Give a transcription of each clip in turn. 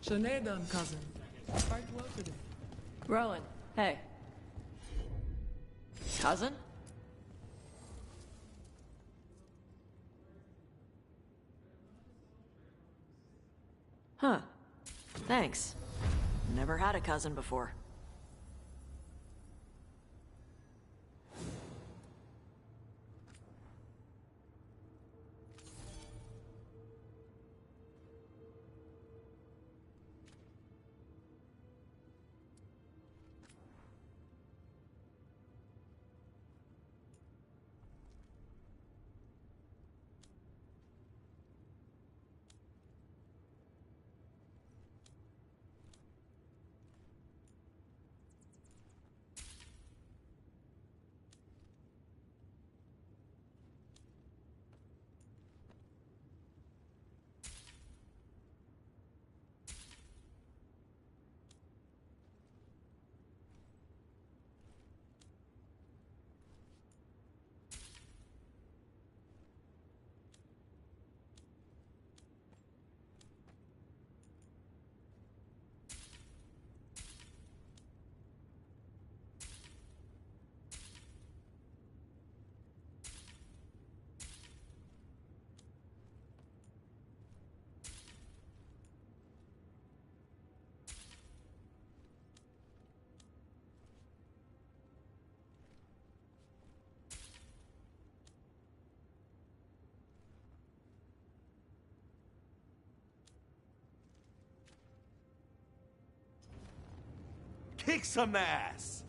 Shanae done, cousin. Quite well today. Rowan, hey. Cousin? Huh. Thanks. Never had a cousin before. Kick some ass!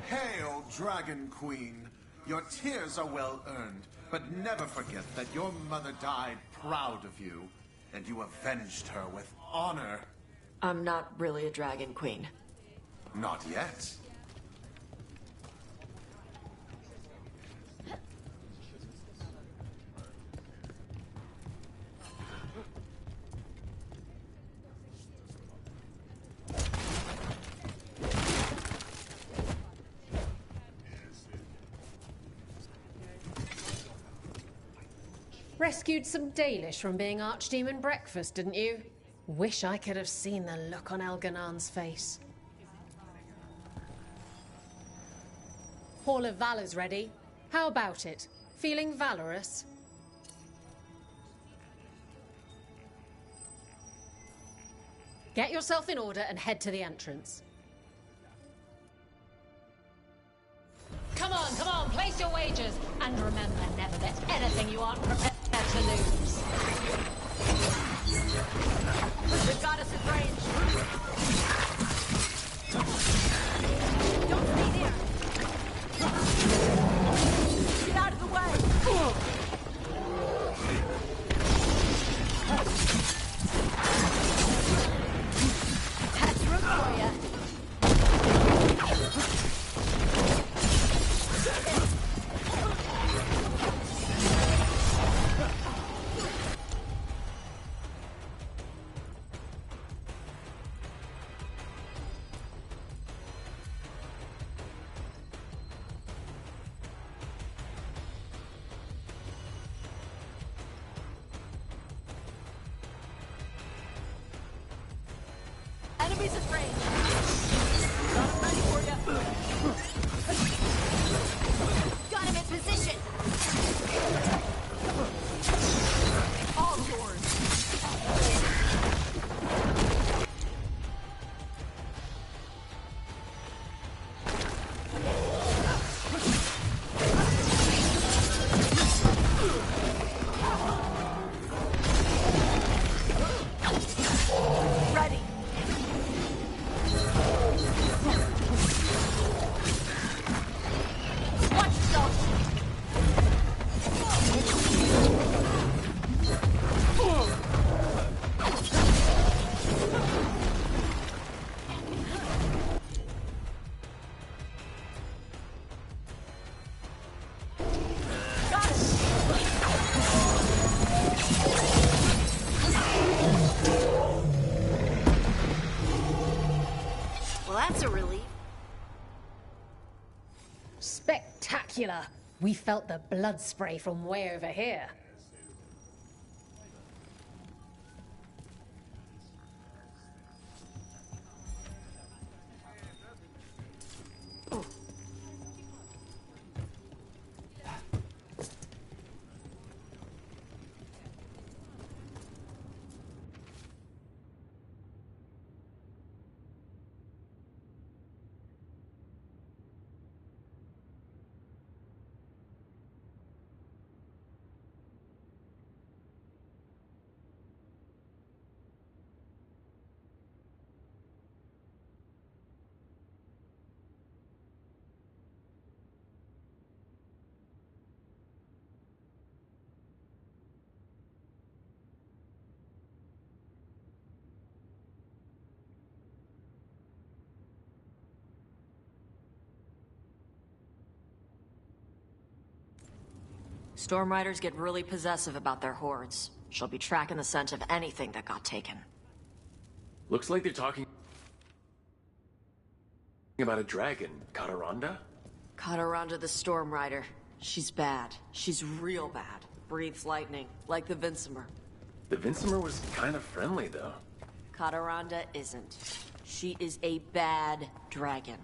Hail, Dragon Queen. Your tears are well earned, but never forget that your mother died proud of you, and you avenged her with honor. I'm not really a dragon queen. Not yet. Rescued some Dalish from being Archdemon breakfast, didn't you? Wish I could have seen the look on Elganan's face. Hall of Valor's ready. How about it? Feeling valorous? Get yourself in order and head to the entrance. Come on, place your wagers. And remember, never bet anything you aren't prepared to lose. They've got us at range. Don't stay there. Get out of the way. That's room for you. Enemies at range. Got him ready for you. Got him in position. All yours. Ready. Watch yourself. Dracula. We felt the blood spray from way over here. Storm Riders get really possessive about their hordes. She'll be tracking the scent of anything that got taken. Looks like they're talking about a dragon, Cataranda? Cataranda the Storm Rider. She's bad. She's real bad. Breathes lightning, like the Vincimer. The Vincimer was kind of friendly, though. Cataranda isn't. She is a bad dragon.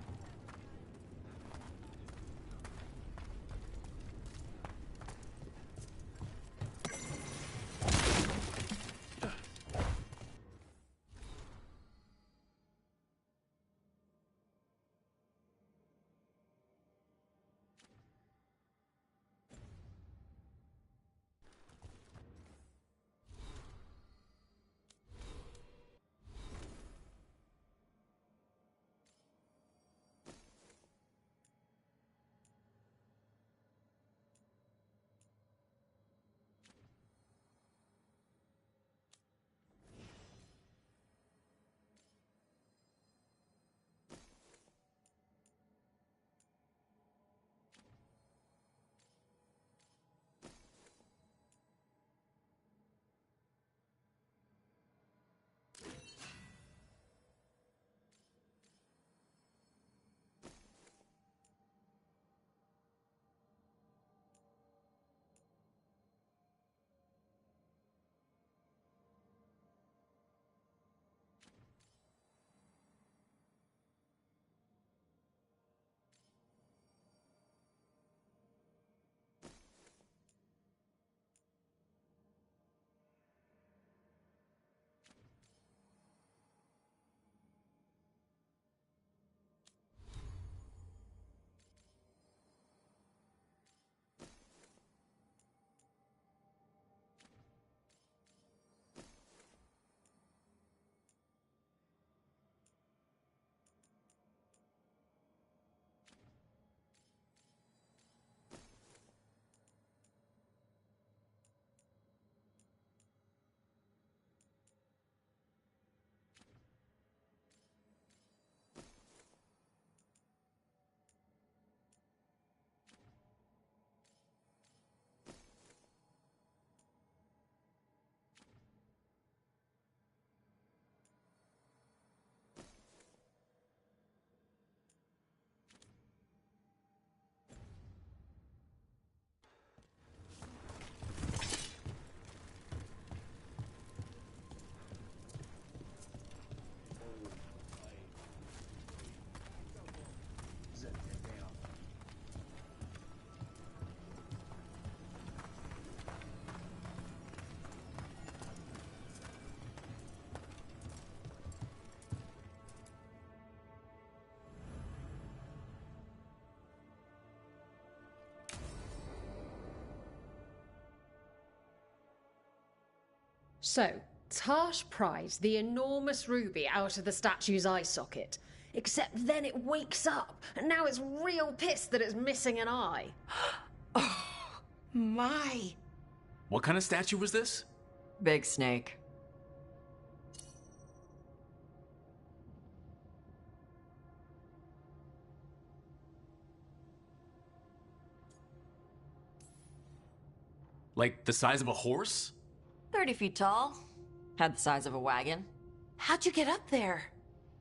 So, Tash pries the enormous ruby out of the statue's eye socket. Except then it wakes up, and now it's real pissed that it's missing an eye. Oh, my. What kind of statue was this? Big snake. Like the size of a horse? 30 feet tall. Had the size of a wagon. How'd you get up there?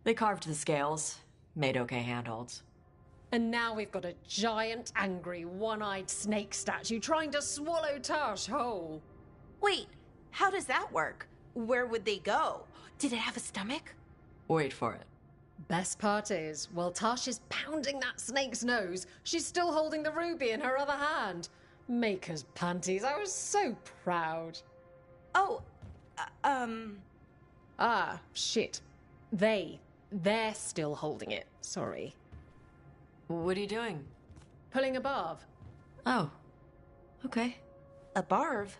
They carved the scales. Made okay handholds. And now we've got a giant, angry, one-eyed snake statue trying to swallow Tash whole. Wait, how does that work? Where would they go? Did it have a stomach? Wait for it. Best part is, while Tash is pounding that snake's nose, she's still holding the ruby in her other hand. Maker's panties, I was so proud. Oh, Ah, shit. They're still holding it. Sorry. What are you doing? Pulling a barb. Oh. Okay. a barv?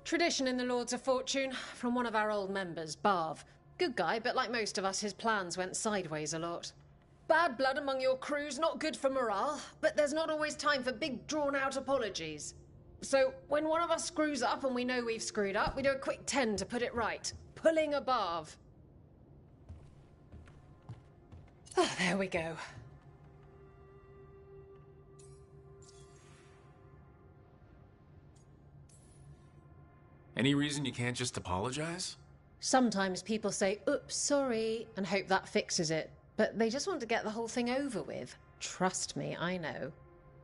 Tradition in the Lords of Fortune, from one of our old members, Barv. Good guy, but like most of us, his plans went sideways a lot. Bad blood among your crew's not good for morale, but there's not always time for big, drawn-out apologies. So, when one of us screws up and we know we've screwed up, we do a quick 10 to put it right. Pulling a Barv. Ah, there we go. Any reason you can't just apologize? Sometimes people say, oops, sorry, and hope that fixes it. But they just want to get the whole thing over with. Trust me, I know.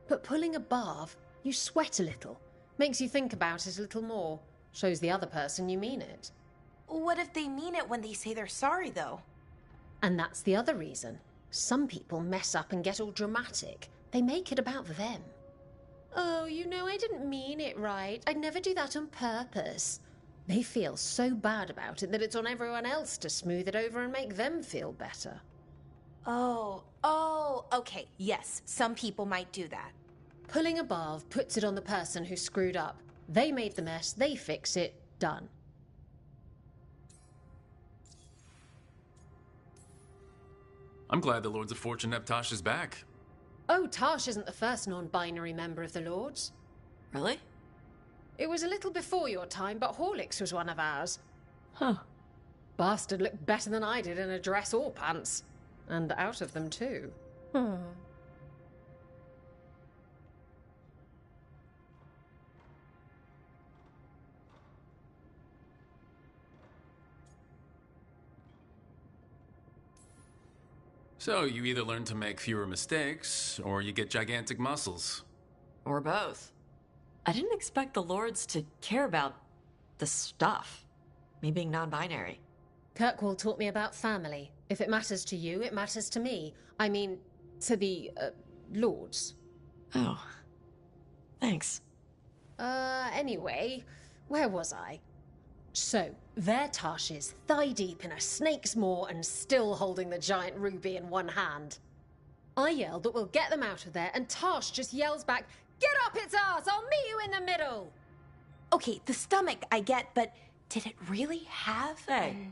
But pulling a barv, you sweat a little. Makes you think about it a little more. Shows the other person you mean it. What if they mean it when they say they're sorry, though? And that's the other reason. Some people mess up and get all dramatic. They make it about them. Oh, you know, I didn't mean it right. I'd never do that on purpose. They feel so bad about it that it's on everyone else to smooth it over and make them feel better. Oh, okay, yes, some people might do that. Pulling a barv puts it on the person who screwed up. They made the mess, they fix it, done. I'm glad the Lords of Fortune have Tasha's back. Oh, Tash isn't the first non-binary member of the Lords. Really? It was a little before your time, but Horlicks was one of ours. Huh. Bastard looked better than I did in a dress or pants. And out of them, too. So you either learn to make fewer mistakes, or you get gigantic muscles. Or both. I didn't expect the Lords to care about the stuff. Me being non-binary. Kirkwall taught me about family. If it matters to you, it matters to me. I mean, to the, Lords. Oh. Thanks. Anyway, where was I? So, there Tash is, thigh-deep in a snake's maw and still holding the giant ruby in one hand. I yell that we'll get them out of there, and Tash just yells back, "Get up its arse! I'll meet you in the middle!" Okay, the stomach I get, but did it really have Hey.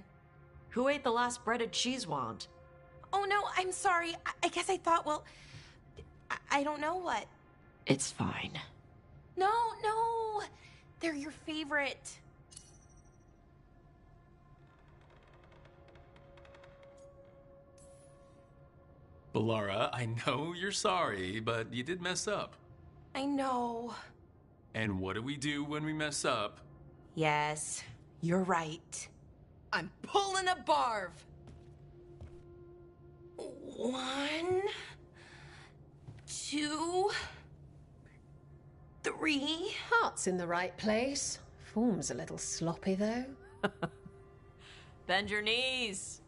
Who ate the last breaded cheese wand? Oh no, I'm sorry. I guess I thought, well, I don't know what. It's fine. No, they're your favorite. Balara, I know you're sorry, but you did mess up. I know. And what do we do when we mess up? Yes, you're right. I'm pulling a barv. 1, 2, 3. Heart's in the right place. Form's a little sloppy, though. Bend your knees.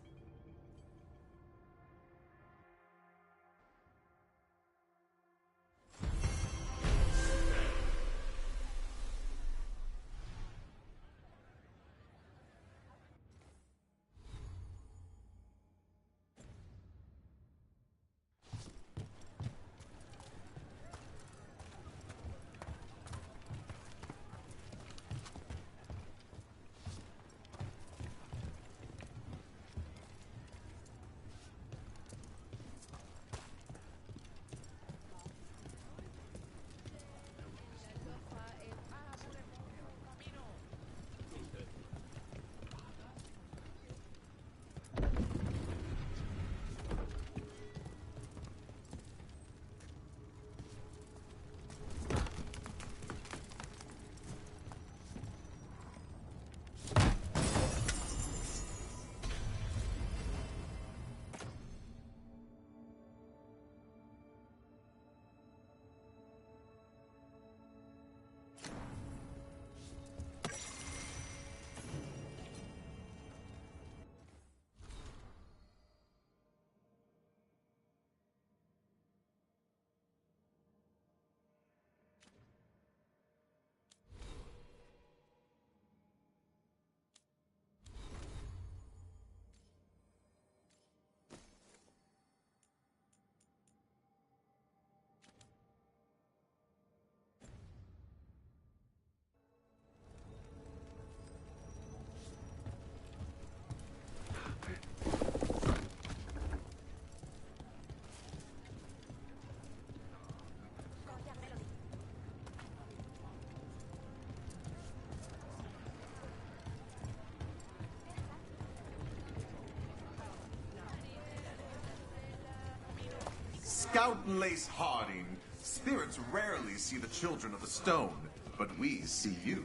Scout Lace Harding, spirits rarely see the children of the stone, but we see you.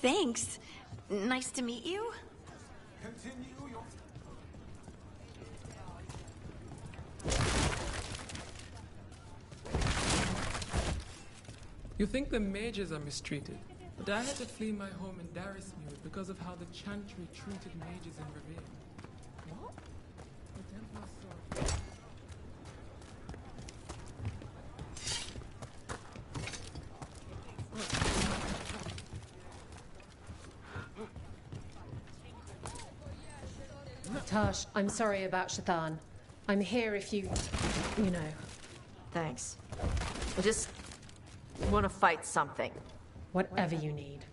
Thanks. Nice to meet you. Continue your... You think the mages are mistreated, but I had to flee my home in Darismuir because of how the Chantry treated mages in Revere. What? The Templar saw... Tash, I'm sorry about Shathan. I'm here if you know. Thanks. I just want to fight something. Whatever you need.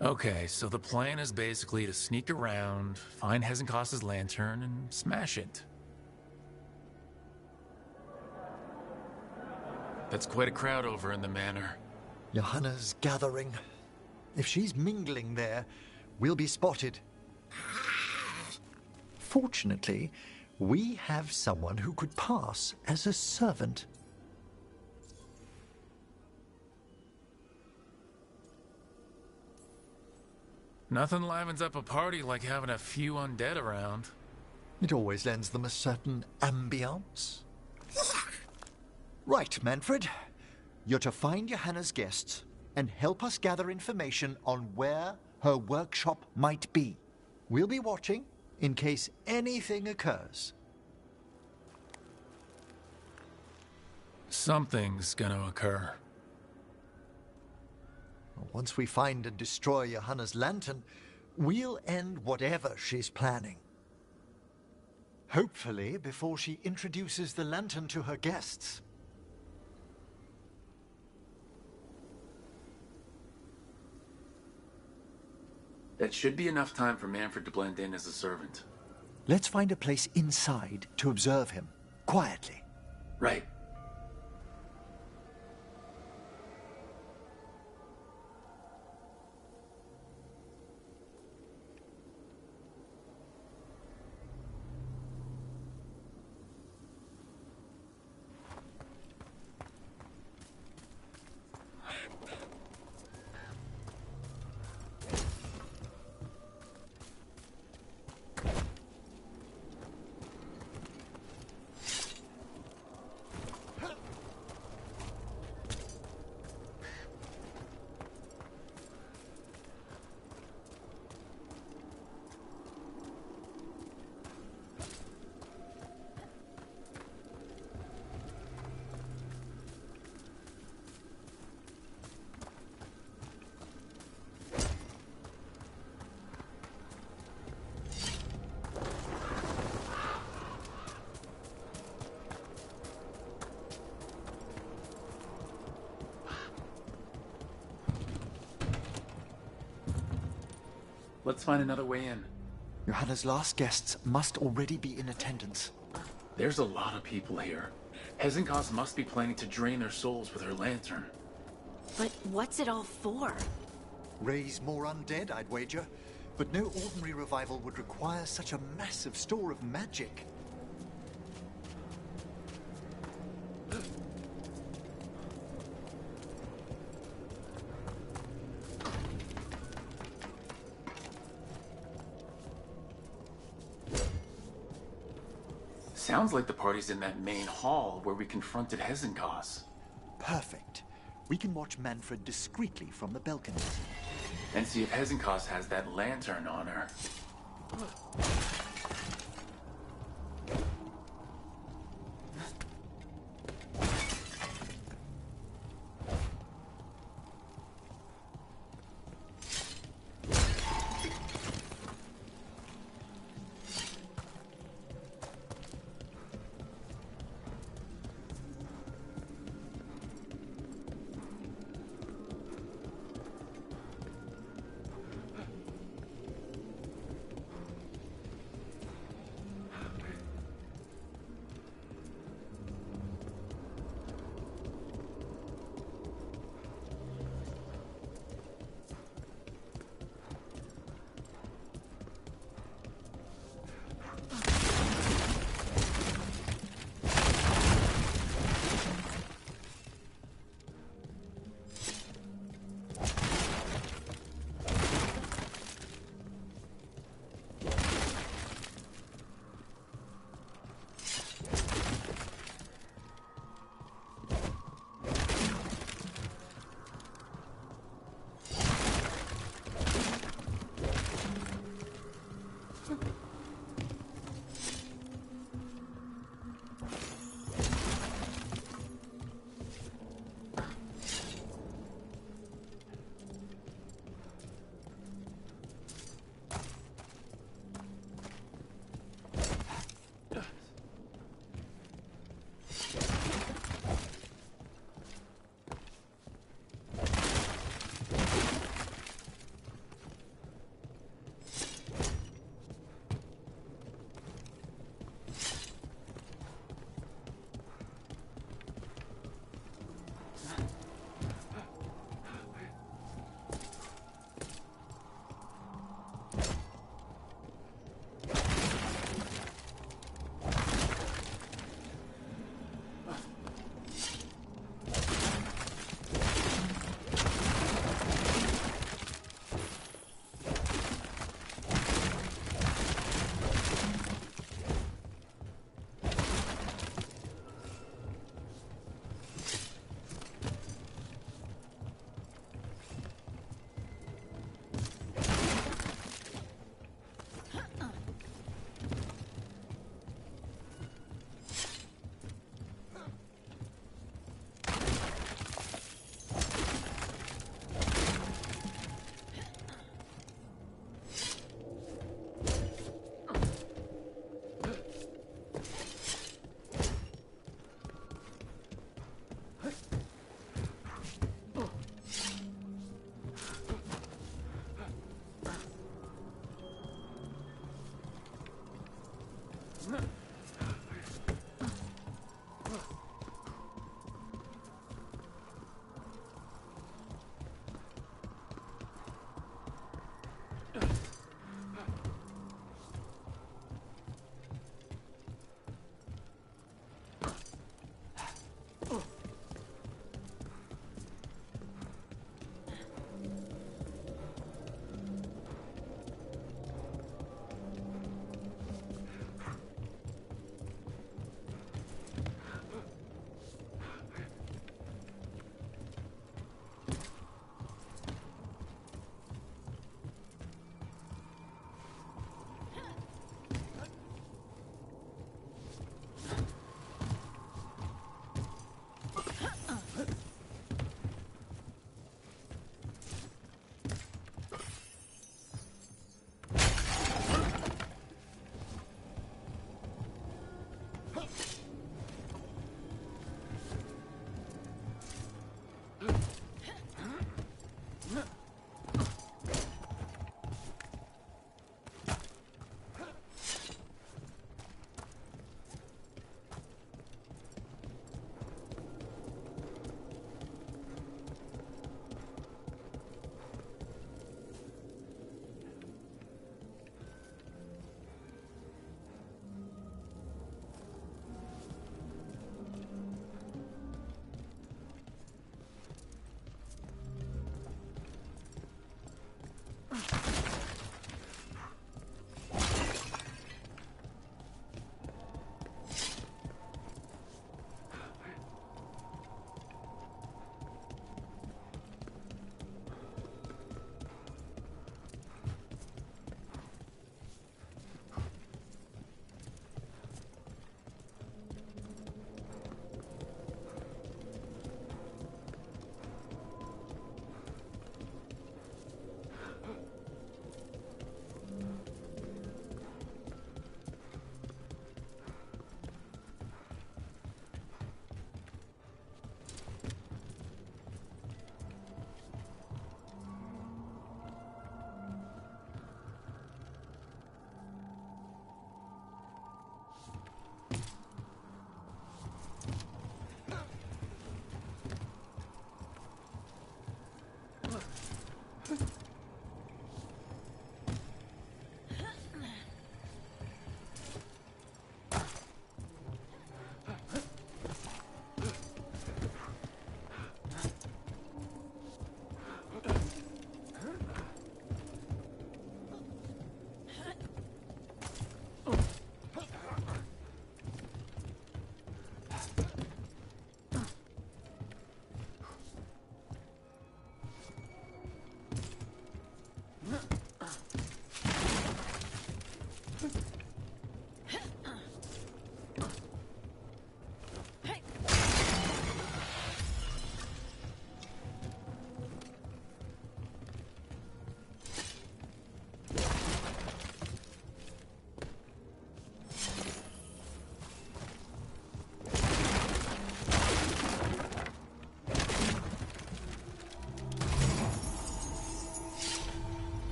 Okay, so the plan is basically to sneak around, find Hezenkos's lantern, and smash it. That's quite a crowd over in the manor. Johanna's gathering. If she's mingling there, we'll be spotted. Fortunately, we have someone who could pass as a servant. Nothing livens up a party like having a few undead around. It always lends them a certain ambiance. Right, Manfred. You're to find Johanna's guests and help us gather information on where her workshop might be. We'll be watching in case anything occurs. Something's gonna occur. Once we find and destroy Johanna's lantern, we'll end whatever she's planning. Hopefully before she introduces the lantern to her guests. That should be enough time for Manfred to blend in as a servant. Let's find a place inside to observe him, quietly. Right. Let's find another way in. Johanna's last guests must already be in attendance. There's a lot of people here. Hezenkos must be planning to drain their souls with her lantern. But what's it all for? Raise more undead, I'd wager. But no ordinary revival would require such a massive store of magic. Sounds like the party's in that main hall where we confronted Hezenkos. Perfect. We can watch Manfred discreetly from the balcony. And see if Hezenkos has that lantern on her.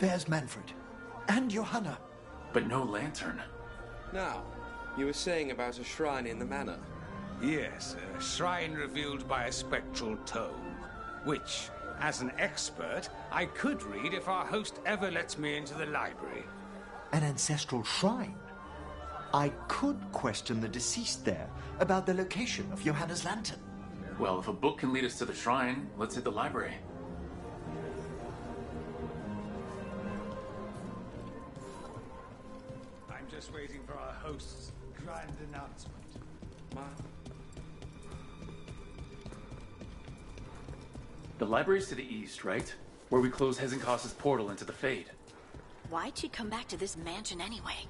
There's Manfred. And Johanna. But no lantern. Now, you were saying about a shrine in the manor. Yes, a shrine revealed by a spectral tome, which, as an expert, I could read if our host ever lets me into the library. An ancestral shrine? I could question the deceased there about the location of Johanna's lantern. Well, if a book can lead us to the shrine, let's hit the library. I'm just waiting for our host's grand announcement. The library's to the east, right? Where we close Hezenkos's portal into the Fade. Why'd she come back to this mansion anyway?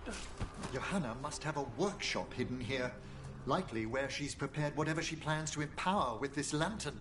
Johanna must have a workshop hidden here. Likely where she's prepared whatever she plans to empower with this lantern.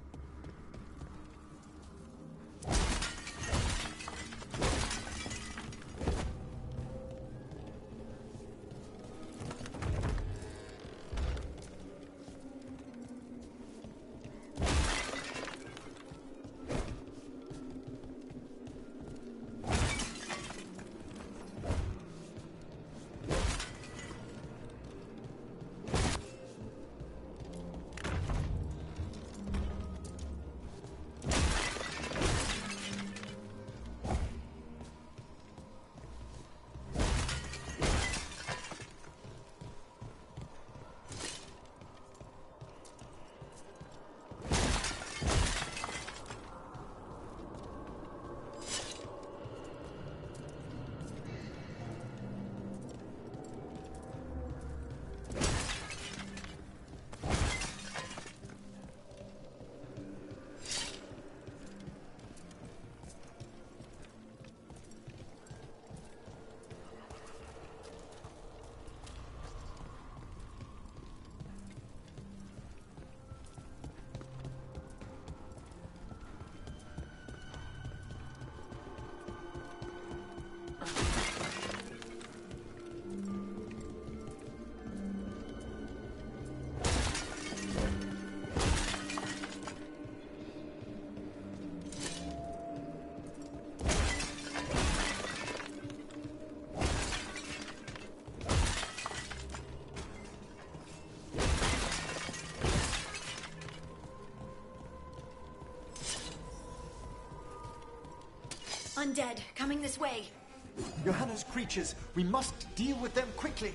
Undead, coming this way. Johanna's creatures. We must deal with them quickly.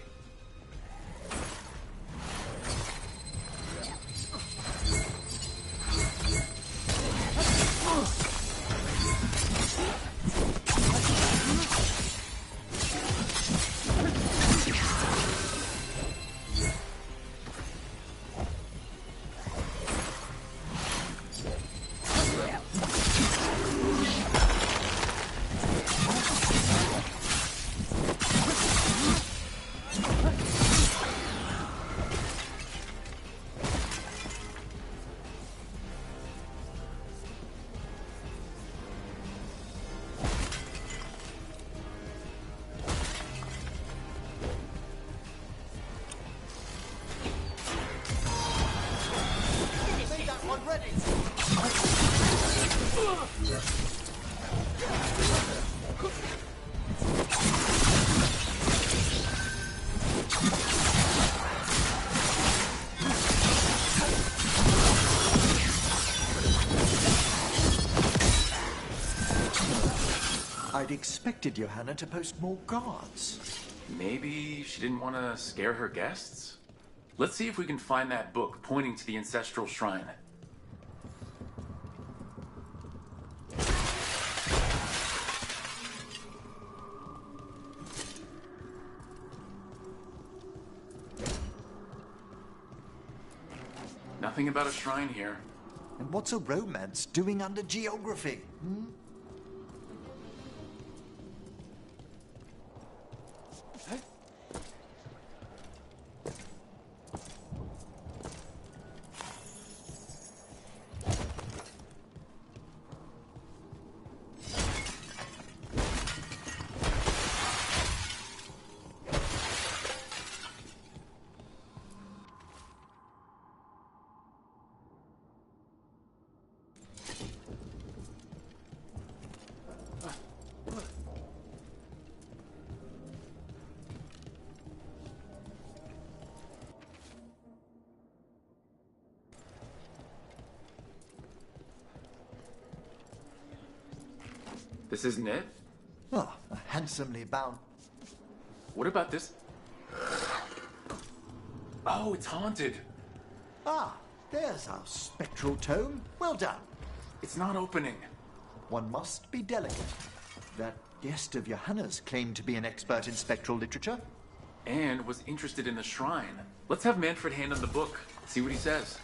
I'd expected Johanna to post more guards. Maybe she didn't want to scare her guests? Let's see if we can find that book pointing to the ancestral shrine. Nothing about a shrine here. And what's a romance doing under geography? Hmm? This isn't it? Ah, a handsomely bound... What about this? Oh, it's haunted. Ah, there's our spectral tome. Well done. It's not opening. One must be delicate. That guest of Johanna's claimed to be an expert in spectral literature. And was interested in the shrine. Let's have Manfred hand him the book. See what he says.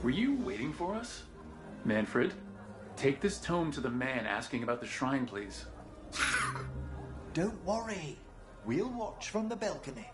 Were you waiting for us? Manfred, take this tome to the man asking about the shrine, please. Don't worry. We'll watch from the balcony.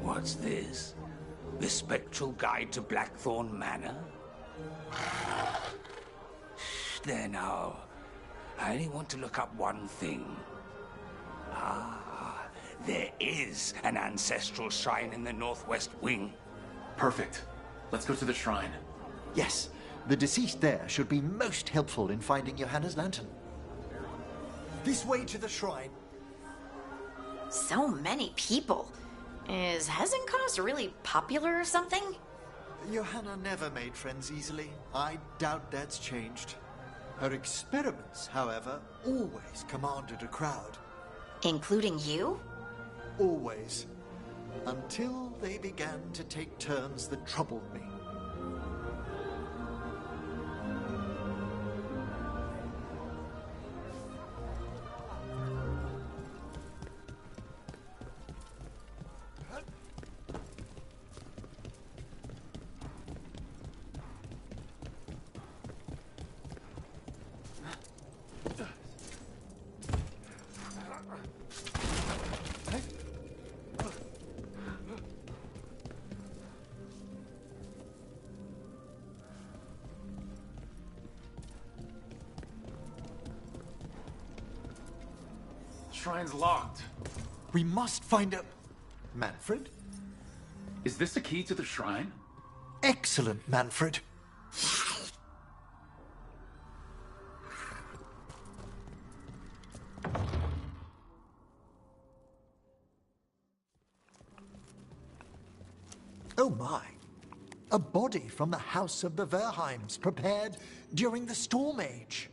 What's this? The Spectral Guide to Blackthorn Manor? There now. I only want to look up one thing. Ah, there is an ancestral shrine in the northwest wing. Perfect. Let's go to the shrine. Yes, the deceased there should be most helpful in finding Johanna's lantern. This way to the shrine. So many people. Is Hezenkos really popular or something? Johanna never made friends easily. I doubt that's changed. Her experiments, however, always commanded a crowd. Including you? Always. Until they began to take turns that troubled me. Shrine's locked. We must find a... Manfred? Is this the key to the shrine? Excellent, Manfred. Oh my. A body from the house of the Verheims, prepared during the Storm Age.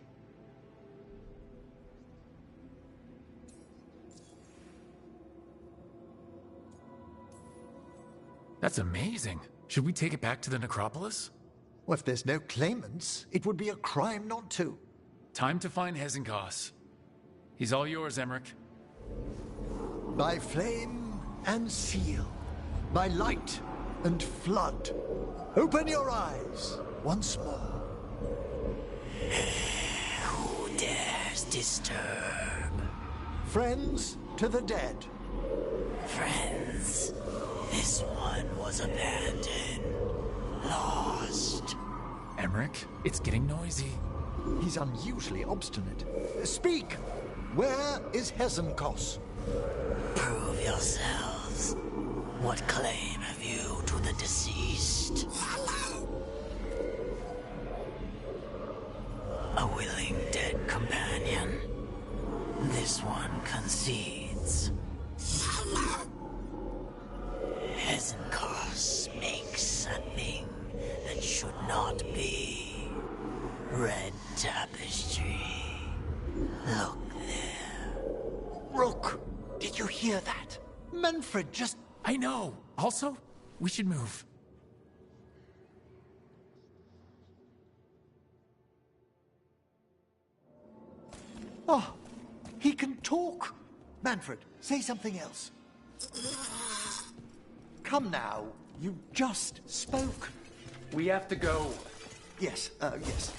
That's amazing. Should we take it back to the necropolis? Well, if there's no claimants, it would be a crime not to. Time to find Hezenkos. He's all yours, Emmerich. By flame and seal, by light and flood, open your eyes once more. Who dares disturb? Friends to the dead. Friends. This one was abandoned. Lost. Emmerich, it's getting noisy. He's unusually obstinate. Speak! Where is Hezenkos? Prove yourselves. What claim have you to the deceased? A willing dead companion. This one concedes. Hezenkos makes a thing that should not be. Red tapestry. Look there. Rook, did you hear that? Manfred just... I know. Also, we should move. Oh, he can talk. Manfred, say something else. Come now, you just spoke. We have to go. Yes, yes.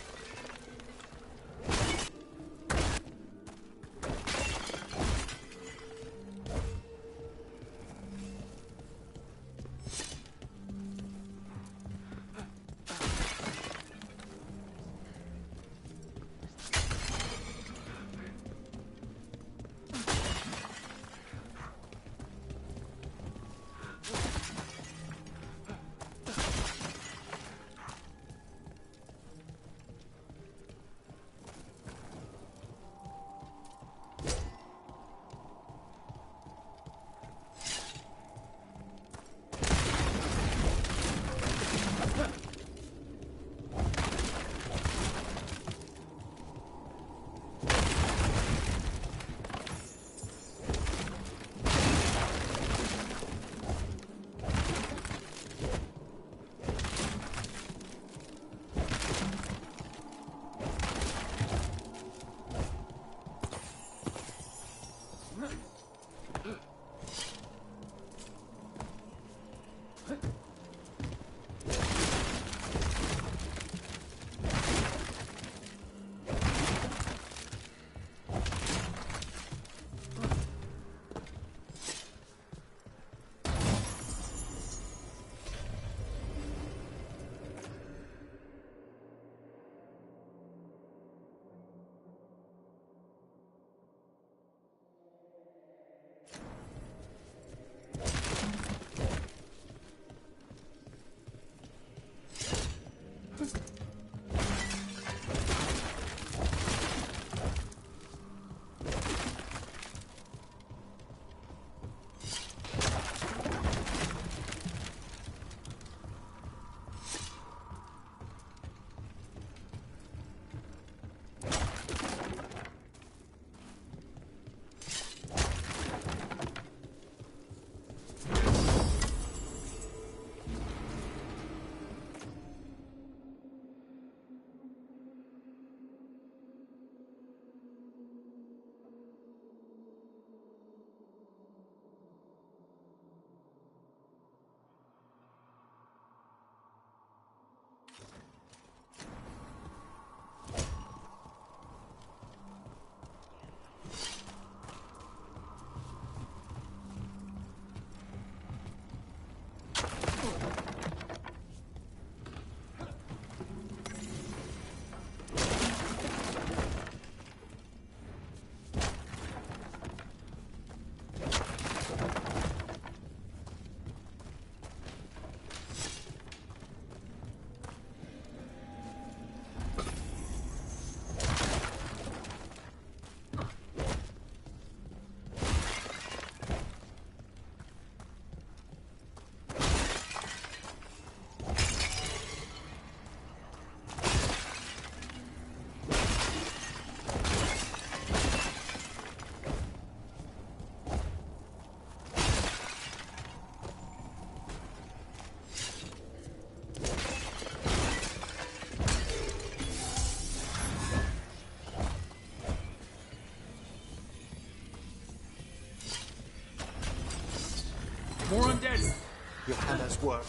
work.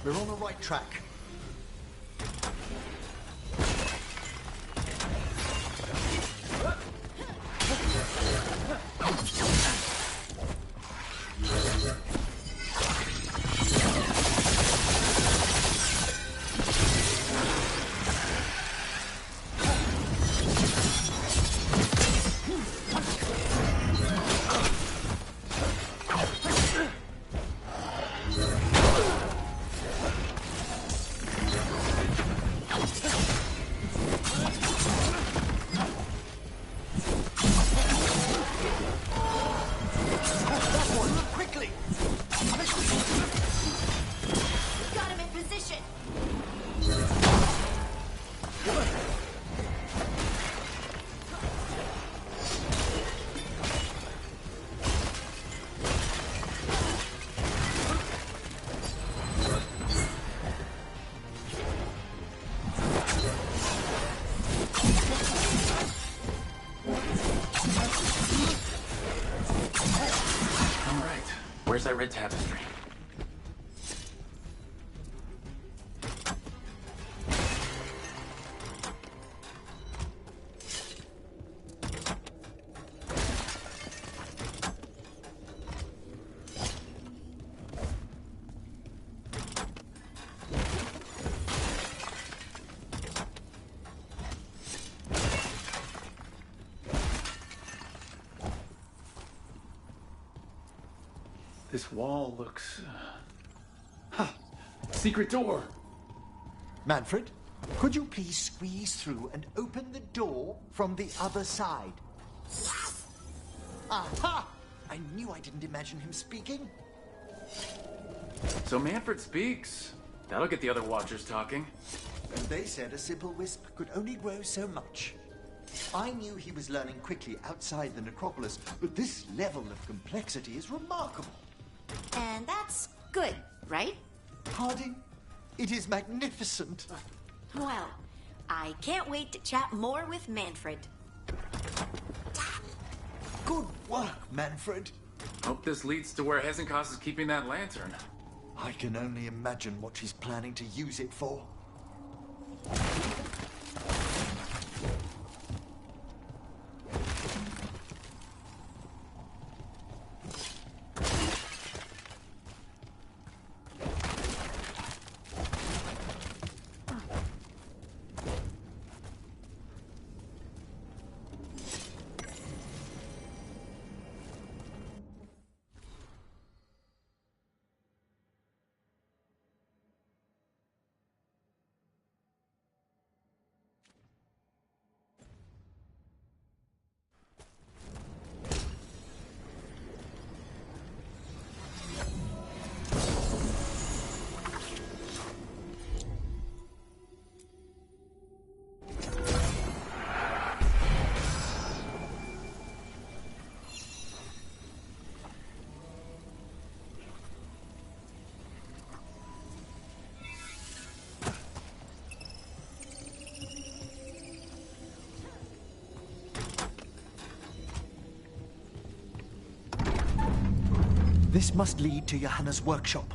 We're on the right track. Where's that red tapestry? This wall looks... Secret door! Manfred, could you please squeeze through and open the door from the other side? Aha! I knew I didn't imagine him speaking. So Manfred speaks. That'll get the other Watchers talking. And they said a simple wisp could only grow so much. I knew he was learning quickly outside the necropolis, but this level of complexity is remarkable. And that's good, right? Harding, it is magnificent. Well, I can't wait to chat more with Manfred. Good work, Manfred. Hope this leads to where Hezenkos is keeping that lantern. I can only imagine what she's planning to use it for. This must lead to Johanna's workshop.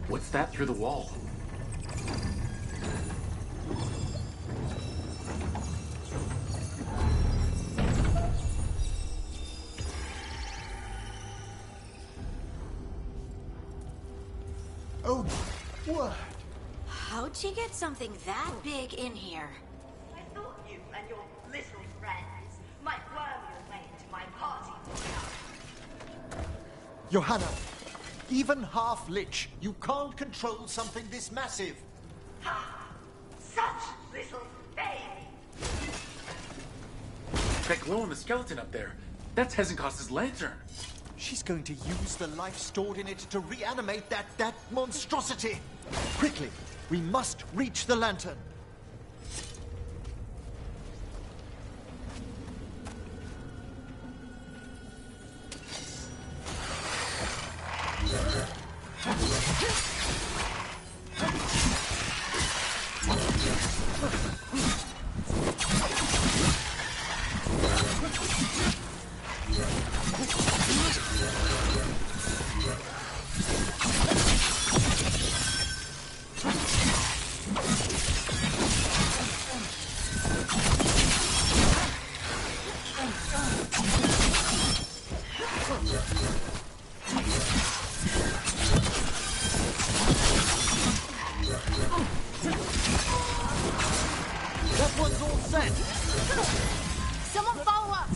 What's that through the wall? Oh, my word! How'd she get something that big in here? I thought you and your little friends might worm your way into my party. Johanna, even half-lich, you can't control something this massive. Ha! Such little baby! That glow in the skeleton up there, that's Hezenkos' lantern. She's going to use the life stored in it to reanimate that monstrosity. Quickly, we must reach the lantern. all set. Someone follow up!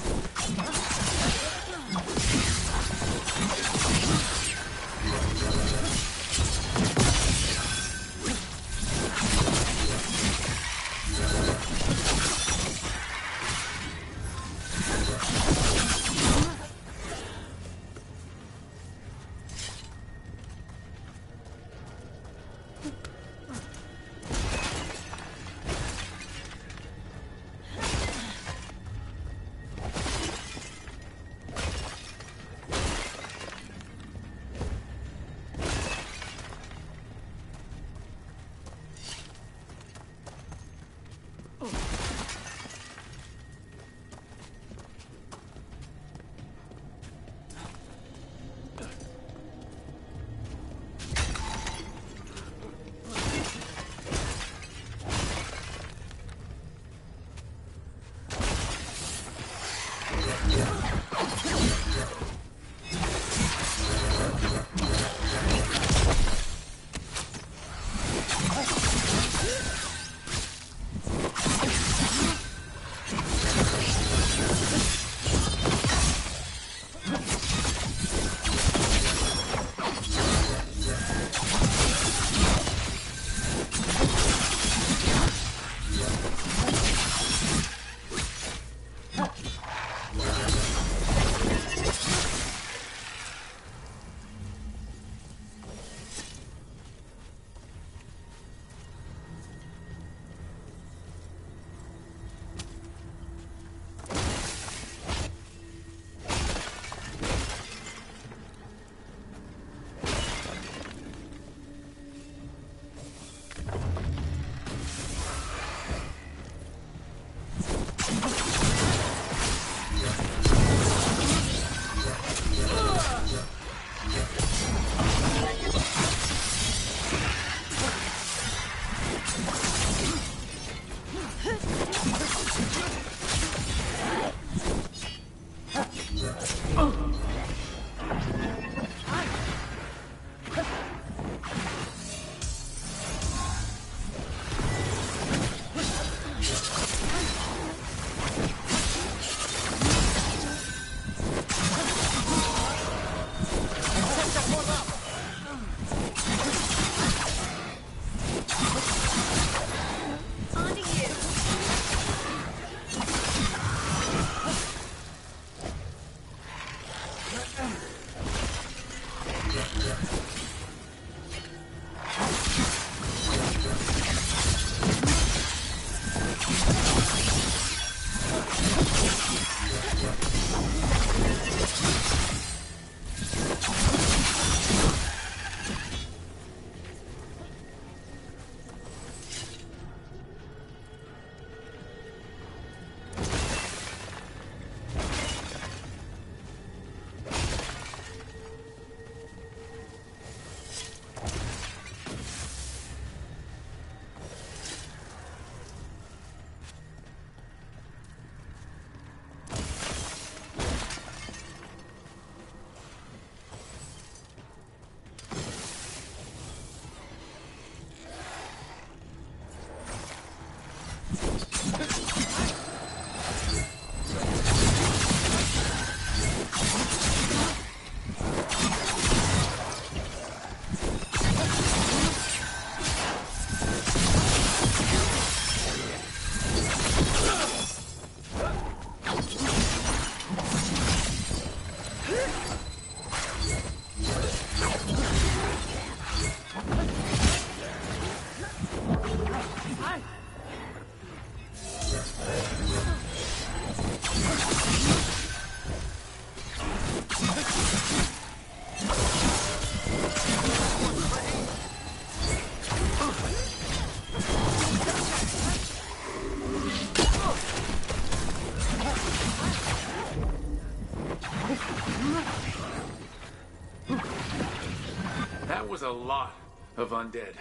That was a lot of undead.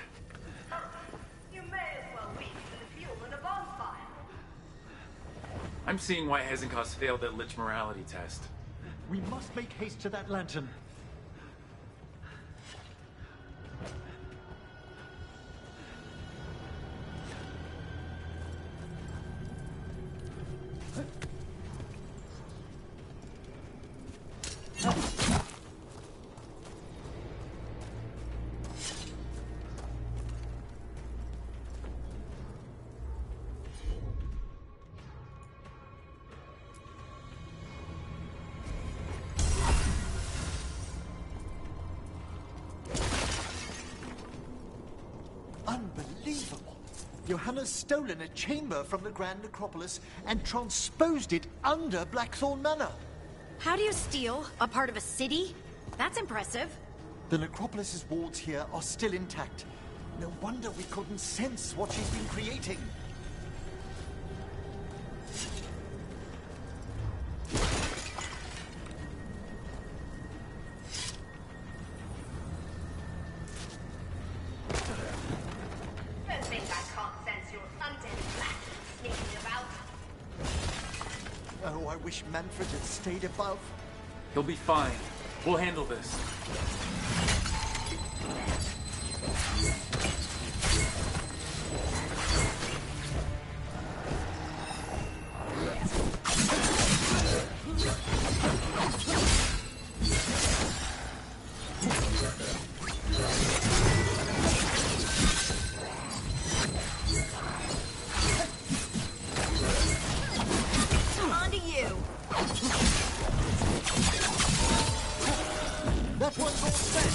You may as well be for the fuel in a bonfire. I'm seeing why Hezenkos failed that Lich morality test. We must make haste to that lantern. Unbelievable! Johanna's stolen a chamber from the Grand Necropolis and transposed it under Blackthorn Manor. How do you steal a part of a city? That's impressive. The Necropolis's walls here are still intact. No wonder we couldn't sense what she's been creating. Don't think I can't sense your undead black sneaking about. Oh, I wish Manfred had stayed above. He'll be fine. We'll handle this. On to you. That one's all set.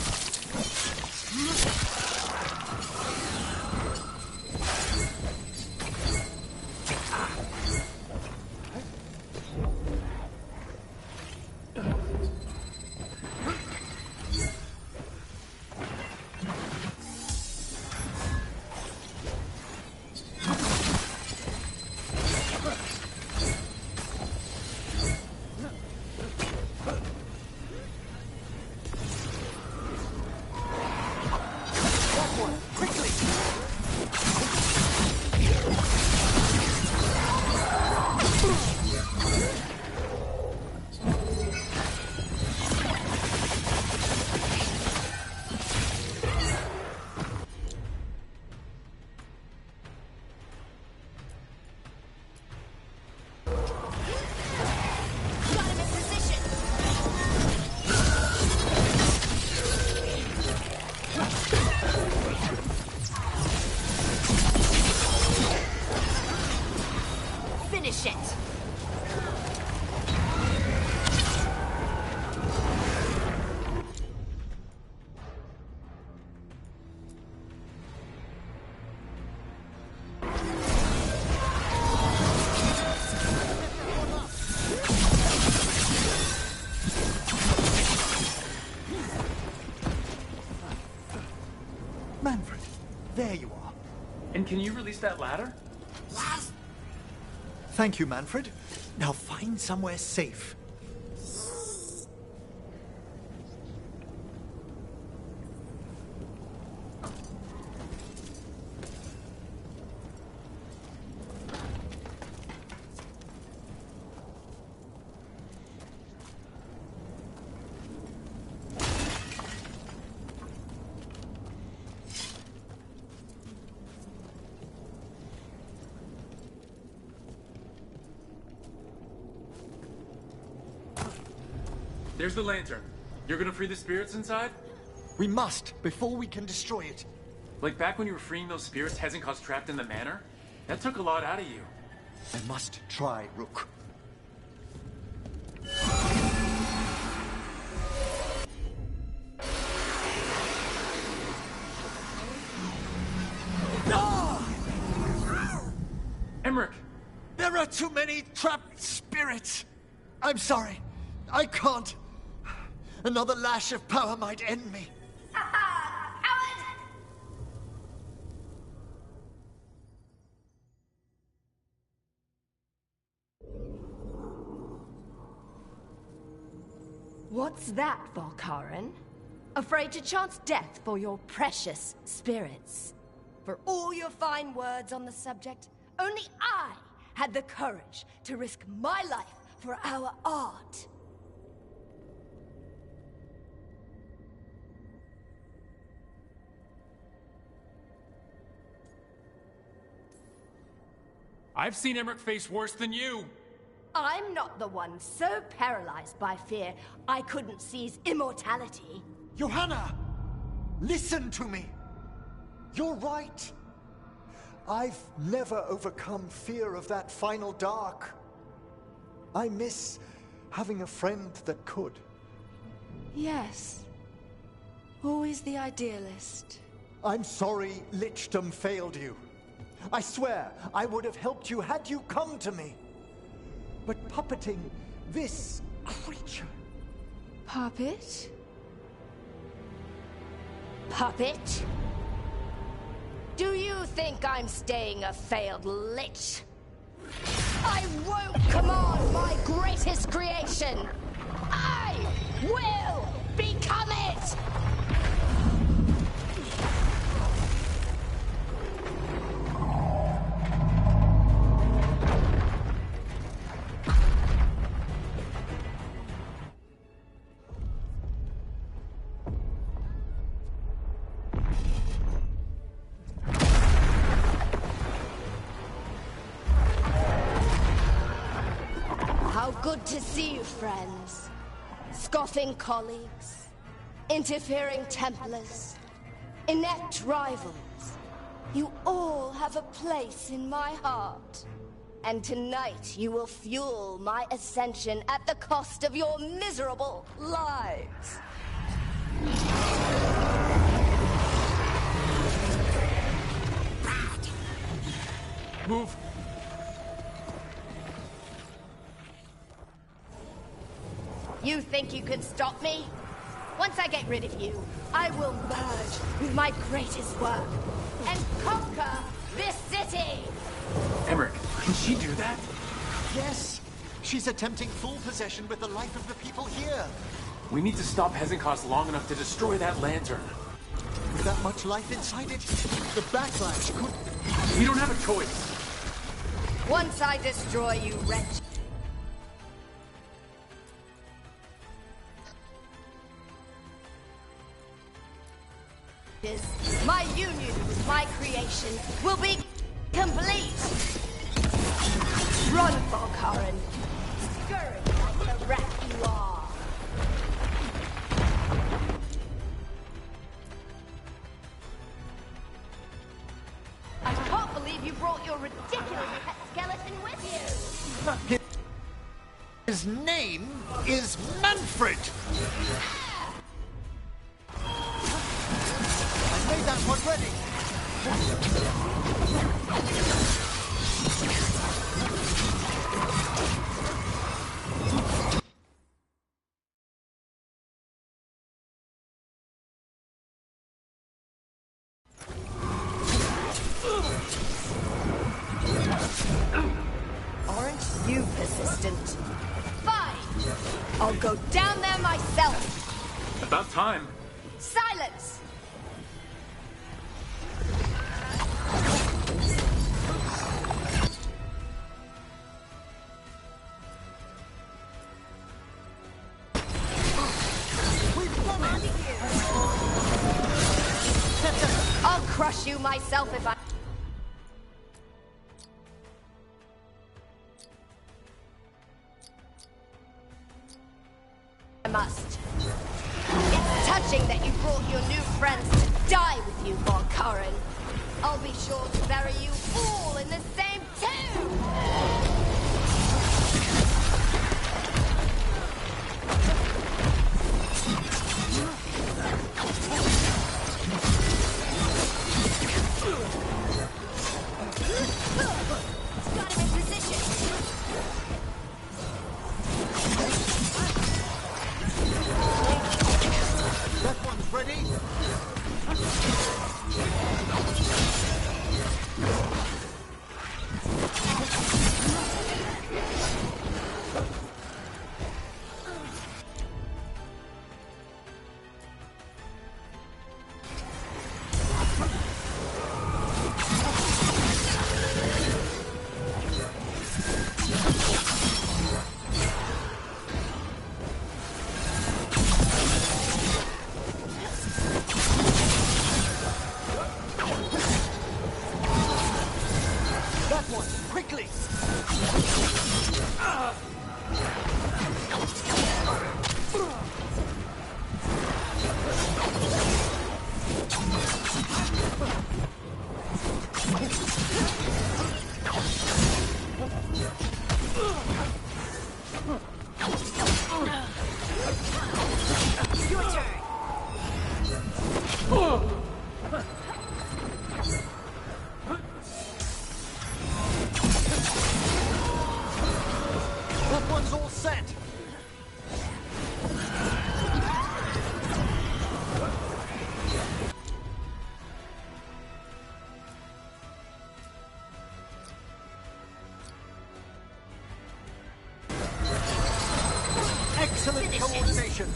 Got him in position. Finish it. Manfred, there you are. And can you release that ladder? Thank you, Manfred. Now find somewhere safe. There's the lantern. You're gonna free the spirits inside? We must, before we can destroy it. Like back when you were freeing those spirits Hezekiah's trapped in the manor? That took a lot out of you. I must try, Rook. Emmerich! There are too many trapped spirits. I'm sorry. I can't. Another lash of power might end me. What's that, Valkarin? Afraid to chance death for your precious spirits? For all your fine words on the subject, only I had the courage to risk my life for our art. I've seen Emmerich face worse than you. I'm not the one so paralyzed by fear I couldn't seize immortality. Johanna! Listen to me! You're right. I've never overcome fear of that final dark. I miss having a friend that could. Yes. Always the idealist. I'm sorry Lichdom failed you. I swear I would have helped you had you come to me. But puppeting this creature... Puppet? Puppet? Do you think I'm staying a failed lich? I won't command my greatest creation! I will become it! How good to see you, friends. Scoffing colleagues, interfering Templars, inept rivals. You all have a place in my heart. And tonight you will fuel my ascension at the cost of your miserable lives. Move! You think you can stop me? Once I get rid of you, I will merge with my greatest work and conquer this city! Emmerich, can she do that? Yes! She's attempting full possession with the life of the people here. We need to stop Hezenkos long enough to destroy that lantern. With that much life inside it, the backlash could... We don't have a choice. Once I destroy you, wretch... My union with my creation will be complete! Run, Volkaren! Scurry like the rat you are! I can't believe you brought your ridiculous pet skeleton with you! His name is Manfred! I made that one ready! Aren't you persistent? Fine! I'll go down there myself! About time. Silence! I'll crush you myself if I must. It's touching that you brought your new friends to die with you, Volkaren. I'll be sure to bury you all in the same tomb! Got him in position! That one's ready! That one! Quickly! Your turn. That one's all set! Excellent coordination!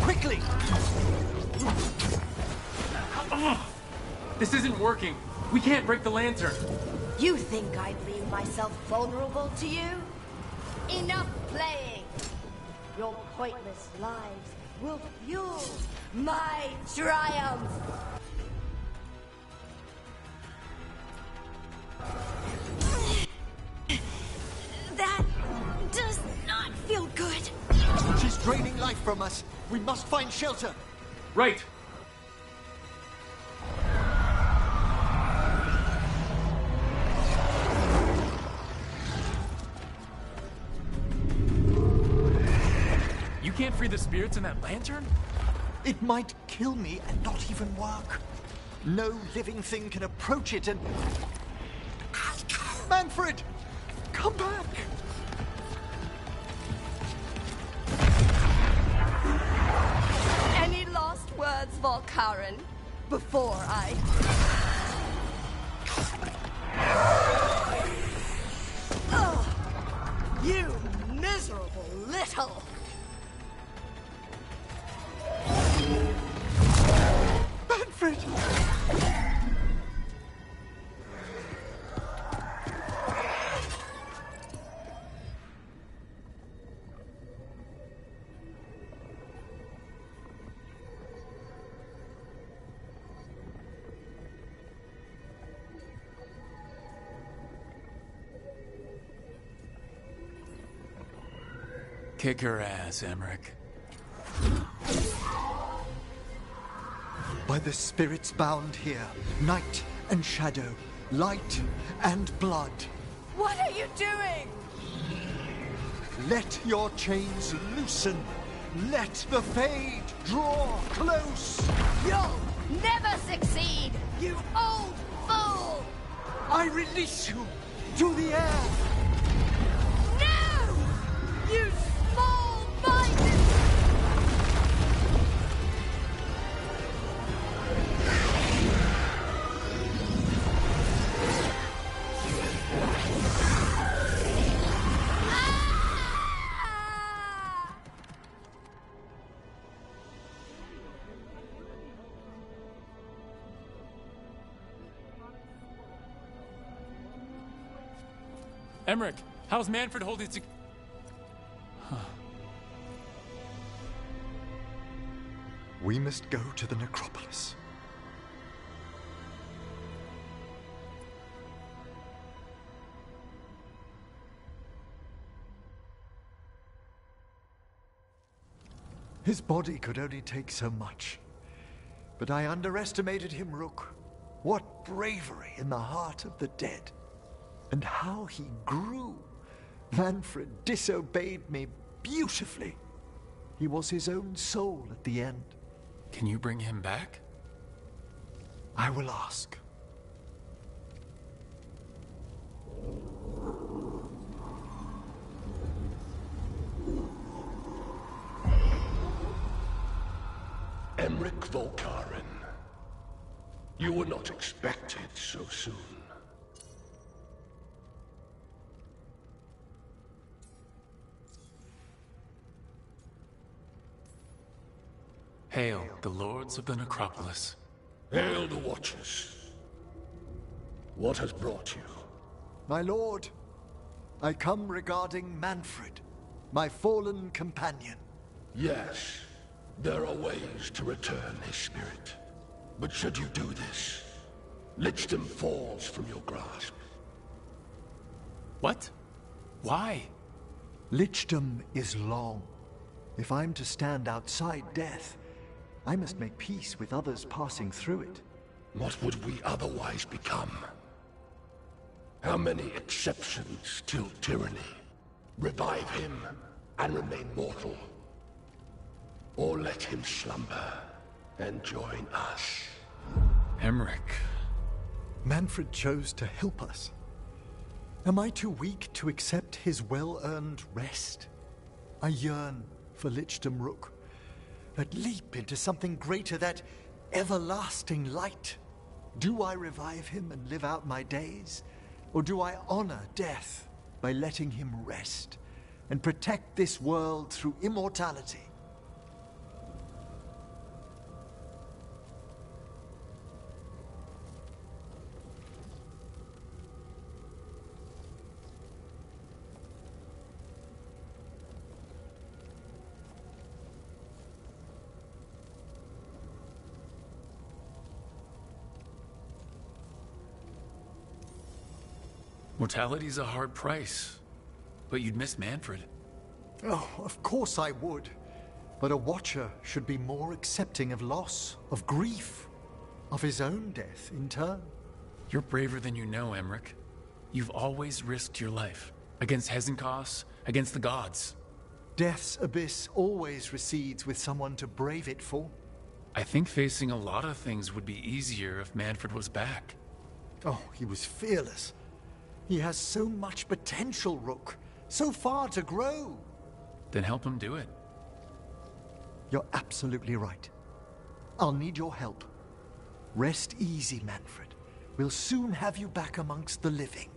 Quickly! This isn't working. We can't break the lantern. You think I'd leave myself vulnerable to you? Enough playing! Your pointless lives will fuel my triumph! That does not feel good. She's draining life from us. We must find shelter. Right. You can't free the spirits in that lantern? It might kill me and not even work. No living thing can approach it and... Manfred! Come back! Any last words, Veilguard, before I... Ugh! You miserable little... Manfred! Kick her ass, Emmerich. By the spirits bound here, night and shadow, light and blood. What are you doing? Let your chains loosen. Let the fade draw close. You'll never succeed, you old fool! I release you to the air. No! You small-minded... Emmerich, how's Manfred holding to... We must go to the necropolis. His body could only take so much. But I underestimated him, Rook. What bravery in the heart of the dead. And how he grew. Manfred disobeyed me beautifully. He was his own soul at the end. Can you bring him back? I will ask. Emmerich Volkaren. You were not expected so soon. Hail, the lords of the necropolis. Hail the Watchers. What has brought you? My lord, I come regarding Manfred, my fallen companion. Yes, there are ways to return his spirit. But should you do this, Lichdom falls from your grasp. What? Why? Lichdom is long. If I'm to stand outside death, I must make peace with others passing through it. What would we otherwise become? How many exceptions till tyranny? Revive him and remain mortal. Or let him slumber and join us. Emmerich. Manfred chose to help us. Am I too weak to accept his well-earned rest? I yearn for Lichdom Rook, that leap into something greater, that everlasting light. Do I revive him and live out my days? Or do I honor death by letting him rest and protect this world through immortality? Mortality's a hard price, but you'd miss Manfred. Oh, of course I would. But a Watcher should be more accepting of loss, of grief, of his own death in turn. You're braver than you know, Emmerich. You've always risked your life. Against Hezenkos, against the gods. Death's abyss always recedes with someone to brave it for. I think facing a lot of things would be easier if Manfred was back. Oh, he was fearless. He has so much potential, Rook. So far to grow. Then help him do it. You're absolutely right. I'll need your help. Rest easy, Manfred. We'll soon have you back amongst the living.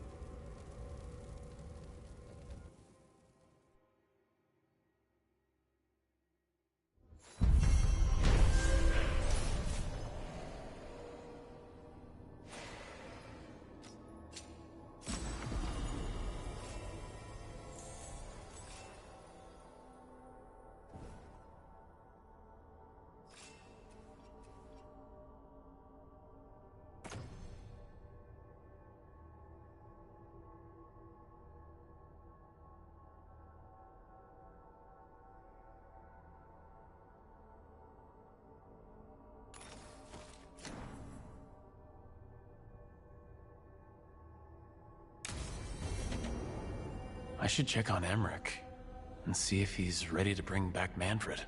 I should check on Emmerich and see if he's ready to bring back Manfred.